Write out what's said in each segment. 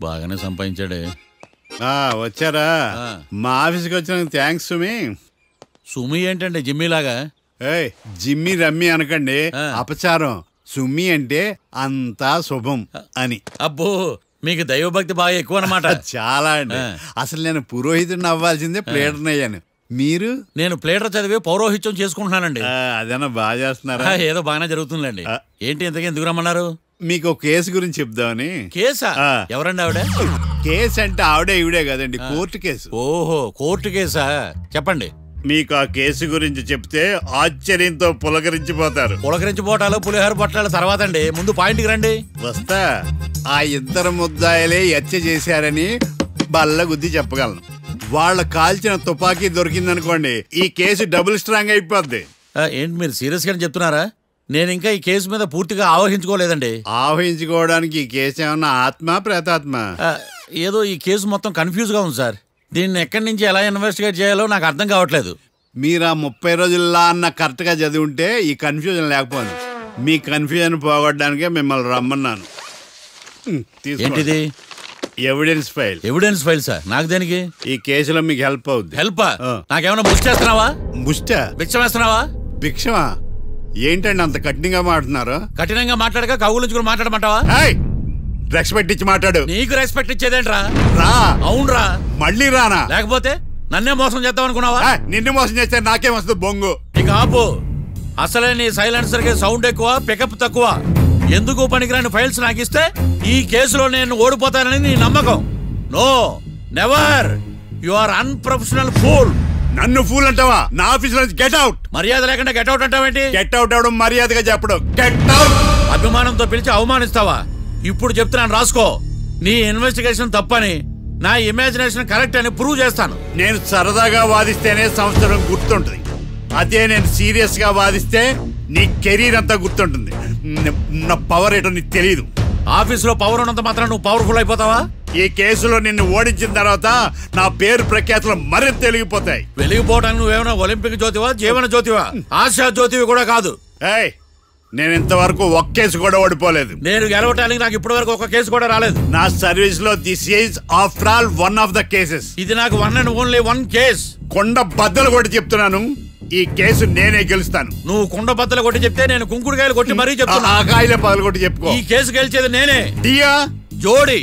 బాగానే సంపాదించాడే. వచ్చారా? మా ఆఫీస్కి వచ్చినందుకు థ్యాంక్స్ సుమి. సుమి ఏంటండి జిమ్మీలాగా? జిమ్మి రమ్మి అనకండి, అపచారం. సుమి అంటే అంతా శుభం అని. అబ్బో, మీకు దైవభక్తి బాగా ఎక్కువ అన్నమాట. చాలా అండి. అసలు నేను పురోహితుడిని అవ్వాల్సిందే ప్లేడర్ని అయ్యాను. మీరు? నేను ప్లేడర్ చదివి పౌరోహిత్యం చేసుకుంటున్నానండి. అదేనా బాగా చేస్తున్నారా? ఏదో బాగానే జరుగుతుందండి. ఏంటి ఇంతకీ ఎందుకు రమ్మన్నారు? మీకు ఒక కేసు గురించి చెప్దామని. కేసా? ఎవరండి ఆవిడ? కేసు అంటే ఆవిడే ఈవిడే కదండి, కోర్టు కేసు. ఓహో, కోర్టు కేసా? చెప్పండి. మీకు ఆ కేసు గురించి చెప్తే ఆశ్చర్యంతో పులకరించిపోతారు. పులకరించిపోటాలు పులిహోర పొట్టాలు తర్వాత అండి, ముందు పాయింట్కి రండి. వస్తా. ఆ ఇద్దరు ముద్దాయలే హత్య చేశారని బల్ల గుద్ది చెప్పగలను. వాళ్ళ కాల్చిన తుపాకీ దొరికిందనుకోండి, ఈ కేసు డబుల్ స్ట్రాంగ్ అయిపోద్ది. ఏంటి మీరు సీరియస్ గానే చెప్తున్నారా? నేను ఇంకా ఈ కేసు మీద పూర్తిగా ఆవహించుకోలేదండి. ఆవహించుకోవడానికి ఈ కేసు ఏమన్నా ఆత్మ ప్రేతాత్మ? ఏదో ఈ కేసు మొత్తం కన్ఫ్యూజ్ గా ఉంది సార్. దీన్ని ఎక్కడి నుంచి ఎలా ఇన్వెస్టిగేట్ చేయాలో నాకు అర్థం కావట్లేదు. మీరు ఆ 30 రోజుల్లా అన్న కరెక్ట్ గా చదివి ఉంటే ఈ కన్ఫ్యూజన్ లేకపోయింది. మీ కన్ఫ్యూజన్ పోగొట్టడానికే మిమ్మల్ని రమ్మన్నాను. ఏంటిది? Evidence file. Evidence file sir? నాకు దేనికి? ఈ కేసులో మీకు హెల్ప్ అవుద్ది. హెల్పా? నాకేమైనా బుష్ చేస్తున్నావా? బుష్టా? భిక్షం వేస్తున్నావా? భిక్షమా? ఏంటండి అంత కఠినంగా మాట్లాడుతున్నారు? కఠినంగా మాట్లాడక కవులుంచుకుని మాట్లాడమంటావా? రెస్పెక్ట్ ఇచ్చి మాట్లాడు. నీకు రెస్పెక్ట్ ఇచ్చేదేంట్రా? రా. అవునరా? మళ్ళీ రానా? లేకపోతే నన్నే మోసం చేద్దాం అనుకున్నావా? నిన్ను మోసం చేస్తే నాకేం వస్తుంది బొంగు? ఇక ఆపు. అసలే నీ సైలెన్సర్ కి సౌండ్ ఎక్కువ, పికప్ తక్కువ. ఎందుకు పనికిరాని ఫైల్స్ నాకు ఇస్తే ఈ కేసులో నేను ఓడిపోతానని నీ నమ్మకం. No, never. You are unprofessional fool. నన్ను ఫూల్ అంటావా? నా ఆఫీస్ నుంచి గెట్ అవుట్. మర్యాద లేకుండా గెట్ అవుట్ అంటావేంటి? గెట్ అవుట్ అవడం మర్యాదగా చెప్పడం. Get out. అభిమానంతో పిలిచి అవమానిస్తావా? ఇప్పుడు చెప్తున్నాను రాసుకో. నీ ఇన్వెస్టిగేషన్ తప్పని, నా ఇమాజినేషన్ కరెక్ట్ అని ప్రూవ్ చేస్తాను. నేను సరదాగా వాదిస్తేనే సంవత్సరం గుర్తుంటుంది. అదే నేను సీరియస్ గా వాదిస్తే నీ కెరీర్ అంతా గుర్తుంటుంది. నా పవర్ ఏంటో నీకు తెలియదు. ఆఫీసులో పవర్ ఉన్నంత మాత్రం నువ్వు పవర్ఫుల్ అయిపోతావా? ఈ కేసులో నిన్ను ఓడించిన తర్వాత నా పేరు ప్రఖ్యాతులు మరింత వెలిగిపోతాయి. వెలిగిపోవడానికి నువ్వేమైనా ఒలింపిక్ జ్యోతివా, జీవన జ్యోతివా? ఆశా జ్యోతివి కూడా కాదు. నేను ఇంతవరకు ఒక్క కేసు కూడా ఓడిపోలేదు. నేను గెలవటానికి నాకు ఇప్పటి వరకు ఒక కేసు కూడా రాలేదు. నా సర్వీస్ లో this is after all one of the cases. ఇది నాకు one and only one case. కొండ బద్దలు కొట్టి చెప్తున్నాను, ఈ కేసు నేనే గెలుస్తాను. నువ్వు కుండ బద్దలు కొట్టి చెప్తే నేను కుంకుడుకాయలు కొట్టి మరీ చెప్తున్నా. ఆ కాయలే పగలు కొట్టి చెప్పుకో. ఈ కేసు గెలిచేది నేనే. డియా జోడి.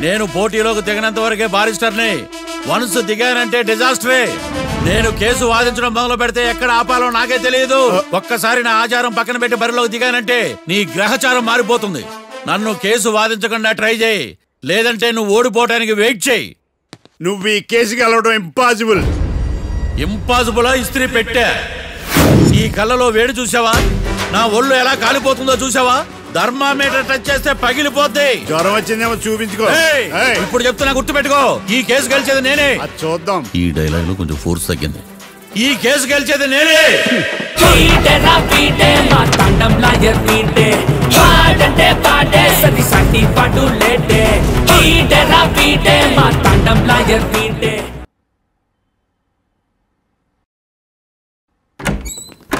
నేను పోటీలోకి దిగినంత వరకే బారిస్టర్ని. వన్స్ దిగానంటే డిజాస్టరే. నేను కేసు వాదించడం మొదలు పెడితే ఎక్కడ ఆపాలో నాకే తెలియదు. ఒక్కసారి నా ఆచారం పక్కన పెట్టి బరిలోకి దిగానంటే నీ గ్రహచారం మారిపోతుంది. నన్ను కేసు వాదించకుండా ట్రై చేయి, లేదంటే నువ్వు ఓడిపోవటానికి వెయిట్ చేయి. నువ్వు ఈ కేసు గెలవడం ఇంపాసిబుల్. ఇంపాసిబుల్? ఇస్త్రీ పెట్టా. ఈ కళ్ళలో వేడి చూసావా? నా ఒళ్ళు ఎలా కాలిపోతుందో చూసావా? థర్మామీటర్ టచ్ చేస్తే పగిలిపోద్ది. జ్వరం వచ్చిందేమో చూపించుకో. ఇప్పుడు చెప్తున్నా, గుర్తు పెట్టుకో. ఈ కేసు గెలిచేది నేనే. చూద్దాం. ఈ డైలాగ్ లో కొంచెం ఫోర్స్ తగ్గింది. ఈ కేసు గెలిచేది నేనే.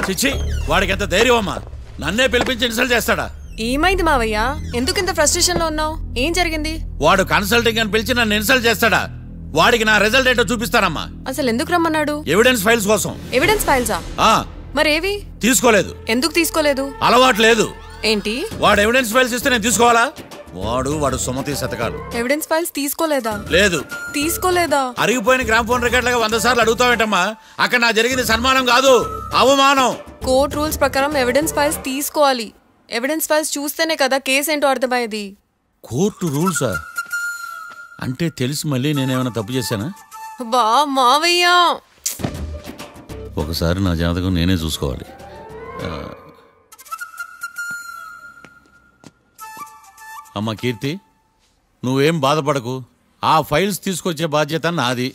చిచ్చి, వాడికి ఎంత ధైర్యం అమ్మా! నన్నే పిలిపించి ఇన్సల్ట్ చేస్తాడా? ఏమైంది మావయ్య? ఎందుకు ఇంత ఫ్రస్ట్రేషన్ లో ఉన్నావు? ఏం జరిగింది? వాడు కన్సల్టింగ్ అని పిలిచి నన్ను ఇన్సల్ట్ చేస్తాడా? వాడికి నా రిజల్ట్ ఏంటో చూపిస్తానమ్మా. అసలు ఎందుకు రమ్మన్నాడు? ఎవిడెన్స్ ఫైల్స్ కోసం. ఎవిడెన్స్ ఫైల్సా? మరేవి? తీసుకోలేదు. ఎందుకు తీసుకోలేదు? అలవాటు లేదు. ఏంటి? వాడు ఎవిడెన్స్ ఫైల్స్ ఇస్తే నేను తీసుకోవాలా? వాడు సుమతి శతకాలు. ఎవిడెన్స్ ఫైల్స్ తీసుకోలేదా? లేదు. తీసుకోలేదా? అరిగిపోయిన గ్రామ్ ఫోన్ రికార్డ్ లాగా 100 సార్లు అడుగుతావేంటమ్మా? అక్కడ నా జరిగింది సన్మానం కాదు, అవమానం. కోర్ట్ రూల్స్ ప్రకారం ఎవిడెన్స్ ఫైల్స్ తీసుకోవాలి. ఎవిడెన్స్ ఫైల్స్ చూస్తేనే కదా కేసు ఏంటో అర్థమయ్యేది. కోర్టు రూల్సా? అంటే తెలిసి మళ్ళీ నేనేమైనా తప్పు చేశానా? బా మావయ్య, ఒకసారి నా జాతకం నేనే చూసుకోవాలి. అమ్మా కీర్తి, నువ్వేం బాధపడకు. ఆ ఫైల్స్ తీసుకొచ్చే బాధ్యత నాది.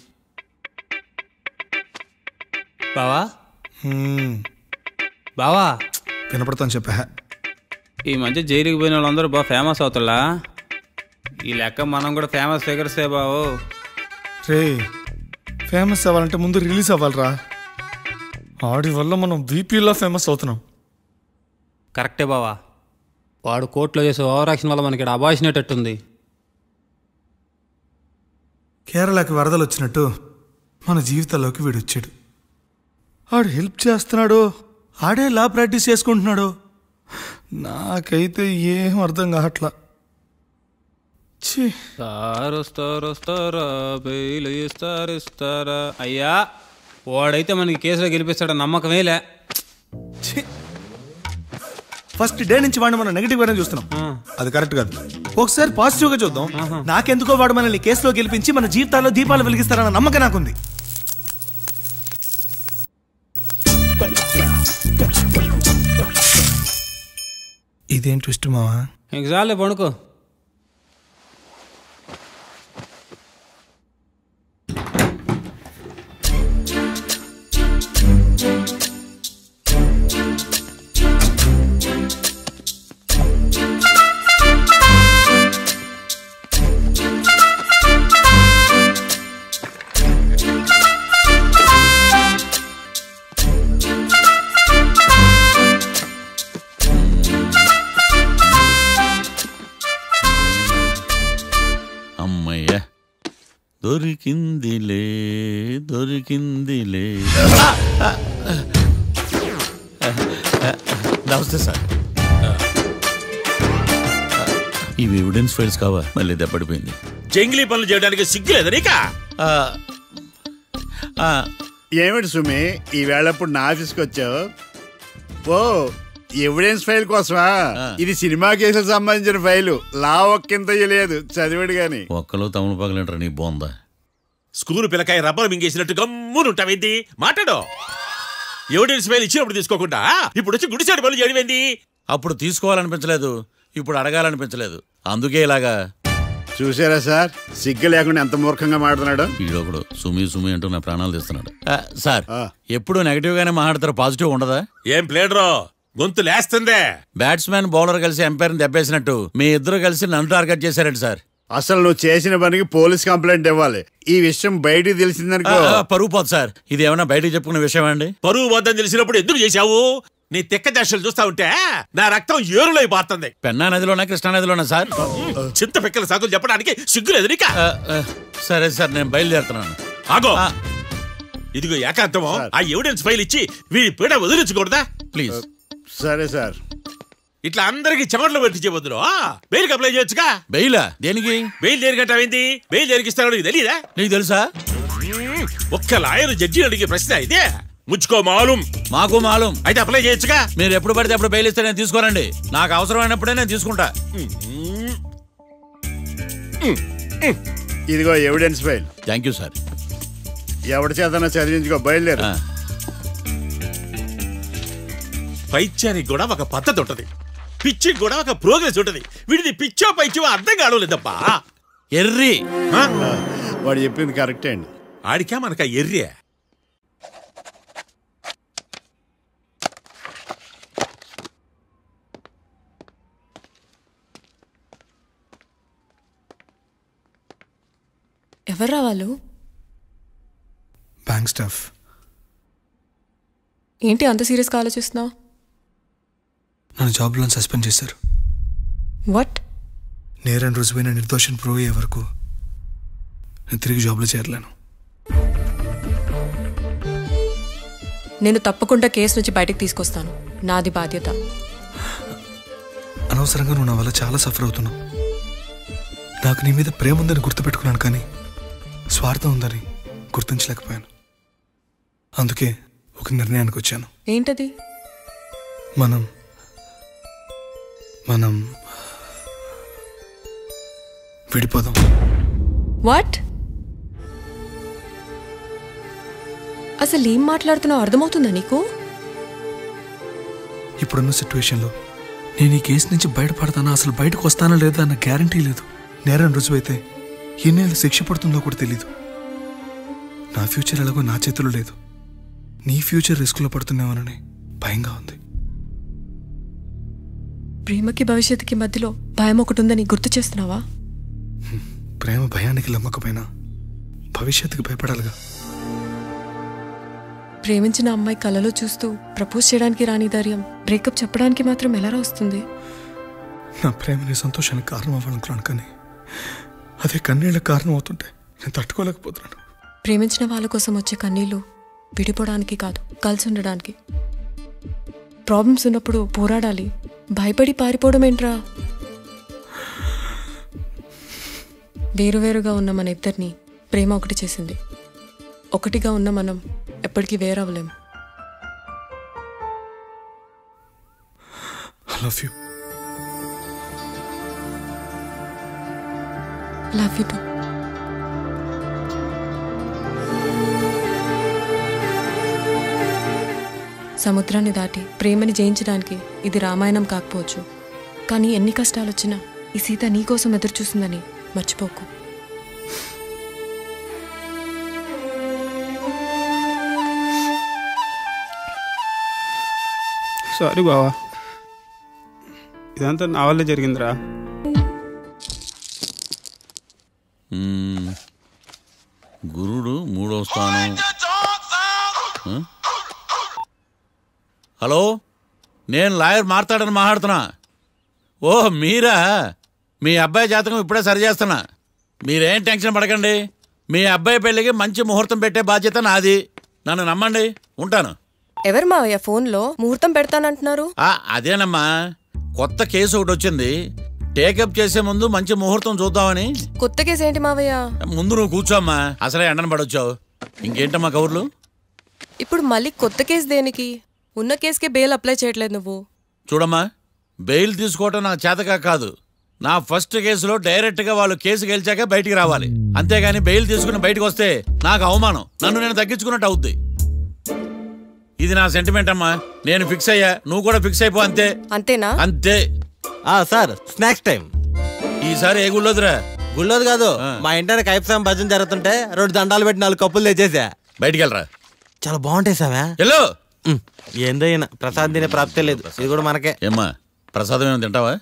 బావా బావా వినపడతాను చెప్పా. ఈ మధ్య జైలుకి పోయిన వాళ్ళందరూ బాగా ఫేమస్ అవుతారా? ఈ లెక్క మనం కూడా ఫేమస్ ఫిగర్సే బావు. రే, ఫేమస్ అవ్వాలంటే ముందు రిలీజ్ అవ్వాలిరా. ఆడి వల్ల మనం వీపీలో ఫేమస్ అవుతున్నాం. కరెక్టే బావా. వాడు కోర్టులో చేసే ఓవర్ యాక్షన్ వల్ల మనకి అబాయిసినట్టుంది. కేరళకి వరదలు వచ్చినట్టు మన జీవితాల్లోకి వీడు వచ్చాడు. ఆడు హెల్ప్ చేస్తున్నాడు, ఆడే లా ప్రాక్టీస్ చేసుకుంటున్నాడు. నాకైతే ఏం అర్థం కావట్లా. ఛీ, వస్తారా బెయిల్ ఇస్తారా? అయ్యా వాడైతే మనకి కేసులో గెలిపిస్తాడ నమ్మకమేలే. ఛీ. ఫస్ట్ డే నుంచి వాడిని మనం నెగిటివ్ గానే చూస్తున్నాం. అది కరెక్ట్ కాదు. ఒకసారి పాజిటివ్ గా చూద్దాం. నాకెందుకో వాడు మనల్ని కేసులో గెలిపించి మన జీవితాల్లో దీపాలు వెలిగిస్తారన్న నమ్మకం నాకుంది. ఇదేం ట్విస్ట్ మావా? ఎగ్జామ్లే పడుకో. దొరికిందిలే దొరికిందిలే. నమస్తే సార్. ఇవి ఎవిడెన్స్ ఫైల్స్ కావా? మళ్ళీ దెబ్బడిపోయింది. జంగిలీ పనులు చేయడానికి సిగ్గులేదు నీకా? ఏమిటి సుమి ఈ వేళప్పుడు నా ఆఫీస్కి వచ్చావు? ఓ ఎవిడెన్స్ ఫైల్ కోసమా? ఇది సినిమా కేసులకు సంబంధించిన ఫైలు. లా ఒక్కింత లేదు, చదివాడు గాని. ఒక్కలో తమలు పగలంటారా నీ బోందా? School పిల్లకాయ rubber మింగేసినట్టు గమ్మునుంటావేంది? మాట్లాడు. ఎవిడెన్స్ ఫైల్ ఇచ్చినప్పుడు తీసుకోకుండా ఇప్పుడు వచ్చి గుడిసాడు పనులు చేయడమేంది? అప్పుడు తీసుకోవాలనిపించలేదు, ఇప్పుడు అడగాలనిపించలేదు, అందుకే ఇలాగా. చూసారా సార్, సిగ్గు లేకుండా ఎంత మూర్ఖంగా మాట్లాడుతున్నాడు. ఈడొకడు సుమి సుమి అంటూ నా ప్రాణాలు తీస్తున్నాడు. సార్ ఎప్పుడు నెగటివ్ గానే మాట్లాడతారు, పాజిటివ్ ఉండదా? ఏం ప్లేడరో గొంతు లేస్తుందే. బ్యాట్స్మెన్ బౌలర్ కలిసి ఎంపైర్ దెబ్బేసినట్టు మీ ఇద్దరు కలిసి నన్ను టార్గెట్ చేశారండి సార్. అసలు నువ్వు చేసిన పనికి పోలీస్ కంప్లైంట్ ఇవ్వాలి. ఈ విషయం బయటికి తెలిసిందనుకో పరువు పోదు సార్. ఇది ఏమన్నా బయటికి చెప్పుకునే విషయం అండి? పరువు వద్దని తెలిసినప్పుడు ఎందుకు చేశావు? నీ తెక్క దశలు చూస్తా ఉంటే నా రక్తం ఏరులై పారుతుంది. పెన్నా నదిలోనా కృష్ణా నదిలోనా సార్? చింత పిక్కల సాకులు చెప్పడానికి సిగ్గులేదు నీకా? సరే సార్, నేను బయలుదేరుతున్నాను. ఆగో, ఇదిగో ఏకాంతమో ఆ ఎవిడెన్స్ ఫైల్ ఇచ్చి వీడి పీడ వదిలించకూడదా ప్లీజ్? సరే సార్. ఇట్లా అందరికి చెమటలు పెట్టించే బదులు బెయిల్కి అప్లై చేయొచ్చుగా. బెయిలా? దేనికి? బెయిల్ దేనికంటావేంది? బెయిల్ దేనికి ఇస్తారో నీకు తెలియదా? నీకు తెలుసా? ఒక్క లాయర్ జడ్జి అడిగే ప్రశ్న ఇదే. ముచ్చుకో మాలూం. మాకు మాలూం. అయితే అప్లై చేయొచ్చుగా. మీరు ఎప్పుడు పడితే అప్పుడు బెయిల్ ఇస్తే నేను తీసుకోనండి. నాకు అవసరమైనప్పుడే నేను తీసుకుంటా. ఇదిగో evidence file. Thank you sir. ఎవరి చేతనా చదివించుకో, బయలుదేరు. పైత్యానికి కూడా ఒక పద్ధతి ఉంటది, పిచ్చికి కూడా ఒక ప్రోగ్రెస్ ఉంటది. వీడిది పిచ్చో పైచో అర్థం కావలేదప్పా. ఎర్రి. వాడు చెప్పింది కరెక్టే అండి. ఆడికా మనక ఎర్రి. ఎవరు రావాలు? Bank staff. ఏంటి అంత సీరియస్గా ఆలోచిస్తున్నావు? నన్ను జాబ్లో సస్పెండ్ చేశారు. వాట్? నేరం రుజువైన నిర్దోషం ప్రూవ్ అయ్యే వరకు నేను తిరిగి జాబ్లో చేరలేను. నేను తప్పకుండా కేసు నుంచి బయటకు తీసుకొస్తాను, నాది బాధ్యత. అనవసరంగా నువ్వు నా వల్ల చాలా సఫర్ అవుతున్నావు. నాకు నీ మీద ప్రేమ ఉందని గుర్తుపెట్టుకున్నాను, కానీ స్వార్థం ఉందని గుర్తించలేకపోయాను. అందుకే ఒక నిర్ణయానికి వచ్చాను. ఏంటది? మనం విడిపోదాం. వాట్? అసలు ఏం మాట్లాడుతున్నావు అర్థమవుతుందా నీకు? ఇప్పుడున్న సిచ్యువేషన్లో నేను ఈ కేసు నుంచి బయటపడతానా, అసలు బయటకు వస్తానా లేదా అన్న గ్యారంటీ లేదు. నేరం రుజువైతే ఎన్నేళ్ళు శిక్ష పడుతుందో కూడా తెలీదు. నా ఫ్యూచర్ ఎలాగో నా చేతుల్లో లేదు. నీ ఫ్యూచర్ రిస్క్లో పడుతున్నామని భయంగా ఉంది. ప్రేమకి భవిష్యత్తుకి మధ్యలో భయం ఒకటి ఉందని గుర్తు చేస్తున్నావా? ప్రేమ భయానికి లమ్మకపోయినా భవిష్యత్తుకి భయపడాలిగా. ప్రేమించిన అమ్మాయి కలలో చూస్తూ ప్రపోజ్ చేయడానికి రాని ధైర్యం బ్రేకప్ చెప్పడానికి మాత్రం ఎలా వస్తుంది? నా ప్రేమ నీ సంతోషానికి కారణం అవ్వాలనుకున్నాను, కానీ అదే కన్నీళ్ళకి కారణం అవుతుంటే నేను తట్టుకోలేకపోతున్నాను. ప్రేమించిన వాళ్ళ కోసం వచ్చే కన్నీళ్ళు విడిపోవడానికి కాదు, కలిసి ఉండడానికి. ప్రాబ్లమ్స్ ఉన్నప్పుడు పోరాడాలి, భయపడి పారిపోవడం ఏంట్రా? వేరువేరుగా ఉన్న మన ఇద్దరిని ప్రేమ ఒకటి చేసింది. ఒకటిగా ఉన్న మనం ఎప్పటికీ వేరవ్వలేం. I love you. Love you too. సముద్రాన్ని దాటి ప్రేమని జయించడానికి ఇది రామాయణం కాకపోవచ్చు, కానీ ఎన్ని కష్టాలు వచ్చినా ఈ సీత నీకోసం ఎదురు చూసిందని మర్చిపోకు. సారీ బావా, ఇదంతా నా వల్లే జరిగిందిరా. గురుడు 3వ స్థానం. హలో, నేను లాయర్ మాట్లాడని మాట్లాడుతున్నా. ఓ మీరా? మీ అబ్బాయి జాతకం ఇప్పుడే సరి చేస్తున్నా. మీరేం టెన్షన్ పడకండి. మీ అబ్బాయి పెళ్ళికి మంచి ముహూర్తం పెట్టే బాధ్యత నాది. నన్ను నమ్మండి. ఉంటాను. ఎవరు మావయ్య ఫోన్లో ముహూర్తం పెడతానంటున్నారు? అదేనమ్మా, కొత్త కేసు ఒకటి వచ్చింది. టేకప్ చేసే ముందు మంచి ముహూర్తం చూద్దామని. కొత్త కేసు ఏంటి మావయ్య? ముందు నువ్వు కూర్చోమ్మా, అసలే ఎండను పడొచ్చావు. ఇంకేంటమ్మా కబుర్లు? ఇప్పుడు మళ్ళీ కొత్త కేసు దేనికి? ఉన్న కేసుకే బెయిల్ అప్లై చేయట్లేదు నువ్వు. చూడమ్మా, బెయిల్ తీసుకోవటం నాకు చేతగా కాదు. నా ఫస్ట్ కేసులో డైరెక్ట్గా వాళ్ళు కేసు గెలిచాక బయటికి రావాలి. అంతేగాని బెయిల్ తీసుకుని బయటకు వస్తే నాకు అవమానం, నన్ను నేను తగ్గించుకున్నట్టు అవుద్ది. ఇది నా సెంటిమెంట్ అమ్మా. నేను ఫిక్స్ అయ్యా, నువ్వు కూడా ఫిక్స్ అయిపో. అంతే. అంతేనా? అంతే. Sir, snacks time. ఈసారి ఏ గుళ్ళోదిరా? గుళ్ళోది కాదు, మా ఇంటానికి కైప్సాం భజన జరుగుతుంటే 2 దండాలు పెట్టి 4 కప్పులు తెచ్చేసా. బయటికి వెళ్ళరా. చాలా బాగుంటాయి సామే. హలో, ఏందైనా ప్రసాద్ తినే ప్రాప్తే లేదు, ఇది కూడా మనకే. ఏమ్మా, ప్రసాదం ఏమైనా తింటావా?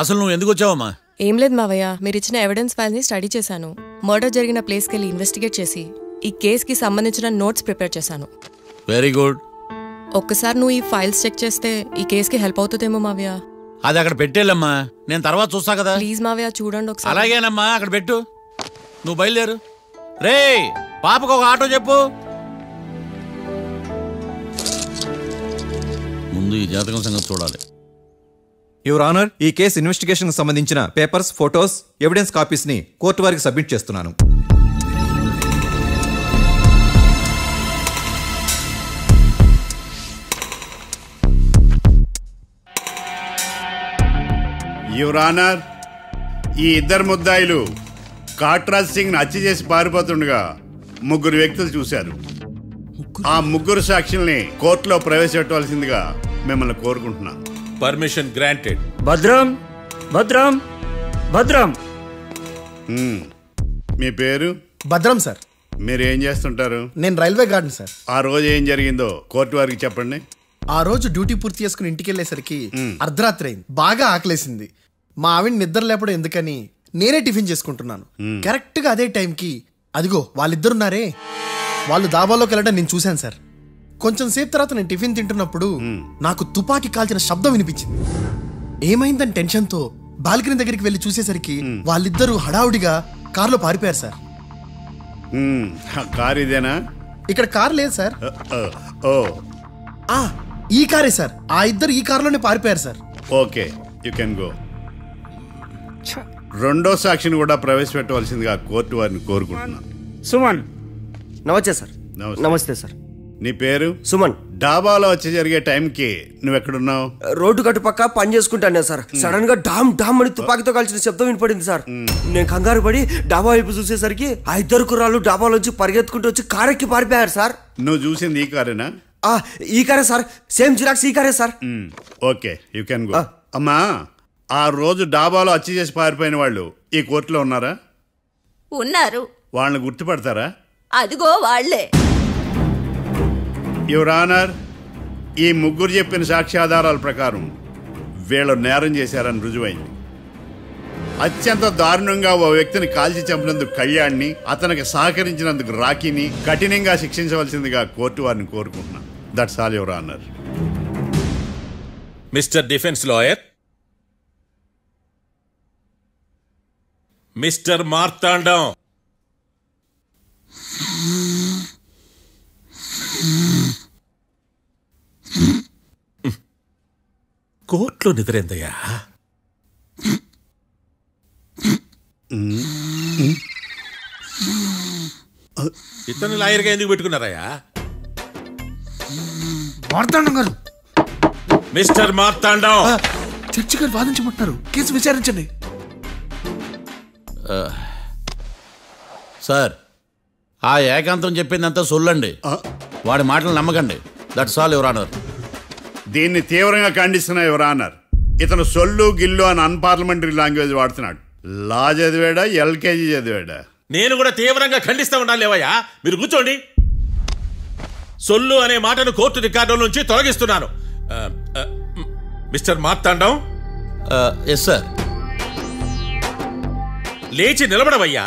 అసలు నువ్వు ఎందుకు వచ్చావమ్మా? ఏం లేదు మావయ్య, మీరు ఇచ్చిన ఎవిడెన్స్ ఫైల్ ని స్టడీ చేశాను. మర్డర్ జరిగిన ప్లేస్కి వెళ్ళి ఇన్వెస్టిగేట్ చేసి ఈ కేసుకి సంబంధించిన నోట్స్ ప్రిపేర్ చేశాను. Very good. ఒక్కసారి నువ్వు ఈ ఫైల్స్ చెక్ చేస్తే ఈ కేసుకి హెల్ప్ అవుతుందేమో మావయ్య. అది అక్కడ పెట్టేళ్ళమ్మా, నేను తర్వాత చూస్తా కదా. ప్లీజ్ మావయ్య, చూడండి ఒకసారి. అలాగేనమ్మా, అక్కడ పెట్టు. నువ్వు బయలుదేరు. రే, పాపకు ఒక ఆటో చెప్పు. ముందు ఈ జాతకం సంగతి చూడాలి. యువర్ ఆనర్, ఈ కేసు ఇన్వెస్టిగేషన్ సంబంధించిన పేపర్స్, ఫోటోస్, ఎవిడెన్స్ కాపీస్ ని కోర్టు వారికి సబ్మిట్ చేస్తున్నాను. యువర్ ఆనర్, ఈ ఇద్దరు ముద్దాయిలు కాట్రాజ్ సింగ్ ని హత్య చేసి పారిపోతుండగా 3 వ్యక్తులు చూశారు. ఆ 3 సాక్షుల్ని కోర్టులో ప్రవేశపెట్టవలసిందిగా మిమ్మల్ని కోరుకుంటున్నాను. Permission granted. భద్రం భద్రం భద్రం. మీ పేరు? భద్రం సార్. మీరు ఏం చేస్తుంటారు? నేను రైల్వే గార్డెన్ సార్. ఆ రోజు ఏం జరిగిందో కోర్టు వారికి చెప్పండి. ఆ రోజు డ్యూటీ పూర్తి చేసుకుని ఇంటికి వెళ్ళేసరికి అర్ధరాత్రి అయింది. బాగా ఆకలేసింది. మా ఆవిడ నిద్ర లేపడం ఎందుకని నేనే టిఫిన్ చేసుకుంటున్నాను. కరెక్ట్ గా అదే టైంకి అదిగో వాళ్ళిద్దరున్నారే, వాళ్ళు దాబాలోకి వెళ్ళడం నేను చూశాను సార్. కొంచెం సేపు తర్వాత నేను టిఫిన్ తింటున్నప్పుడు నాకు తుపాకీ కాల్చిన శబ్దం వినిపించింది. ఏమైందని టెన్షన్తో బాల్కనీ దగ్గరికి వెళ్ళి చూసేసరికి వాళ్ళిద్దరూ హడావుడిగా కారులో పారిపోయారు సార్. కారు ఇదేనా? ఇక్కడ కారు లేదు సార్. ఈ కారే సార్. ఆ ఇద్దరు ఈ కారులోనే పారిపోయారు sir. Okay, you can go. రెండో సాక్షిని కూడా ప్రవేశపెట్టవలసిందిగా కోర్టు వారిని కోరుకుంటున్నాను. సుమన్. నమస్తే సార్. నమస్తే సార్. నీ పేరు? సుమన్. డాబాలో వచ్చి జరిగే టైంకి నువ్వెక్కడున్నావు? రోడ్డు కట్టు పక్క పని చేసుకుంటానే సార్. సడన్ గా డామ్ డామ్ అని తుపాకీతో కాల్చిన శబ్దం వినపడింది సార్. నేను కంగారు పడి డాబా వైపు చూసేసరికి ఆ ఇద్దరు కుర్రాళ్ళు డాబాలోంచి పరిగెత్తుకుంటూ వచ్చి కారెక్కి పారిపోయారు సార్. నువ్వు చూసింది ఈ కారేనా? ఈ కారే సార్. సేమ్ జిరాక్స్ ఈ కారే sir. Okay, you can go. అమ్మా, ఆ రోజు డాబాలో హత్య చేసి పారిపోయిన వాళ్ళు ఈ కోర్టులో ఉన్నారా? ఉన్నారు. వాళ్ళని గుర్తుపడతారా? అదిగో వాళ్లే. యువర్ ఆనర్, ఈ 3 చెప్పిన సాక్ష్యాధారాల ప్రకారం వీళ్ళు నేరం చేశారని రుజువైంది. అత్యంత దారుణంగా ఓ వ్యక్తిని కాల్చి చంపినందుకు కళ్యాణ్ని, అతనికి సహకరించినందుకు రాకీని కఠినంగా శిక్షించవలసిందిగా కోర్టు వారిని కోరుకుంటున్నాను. That's all your honour. Mister defence lawyer, mister Martandam, కోర్టులో నిద్రేందయ్యా? ఇతను లాయర్గా ఎందుకు పెట్టుకున్నారయ్యా? మార్తాండం గారు, మిస్టర్ మార్తాండం, చర్చి గారు వాదించమంటున్నారు, కేసు విచారించండి. సార్, ఆ ఏకాంతం చెప్పిందంతా సొల్లండి, వాడి మాటలు నమ్మకండి. That's all your honour. దీన్ని తీవ్రంగా ఖండిస్తున్నా యువర్ ఆనర్. ఇతను సొల్లు గిల్లు అని అన్పార్లమెంటరీ లాంగ్వేజ్ వాడుతున్నాడు. లా చదివాడా, ఎల్కేజీ చదివాడా? నేను కూడా తీవ్రంగా ఖండిస్తా ఉండాలి లేవయ్యా. మీరు కూర్చోండి. సొల్లు అనే మాటను కోర్టు రికార్డుల నుంచి తొలగిస్తున్నాను. Mister Martandam, yes sir. లేచి నిలబడవయ్యా.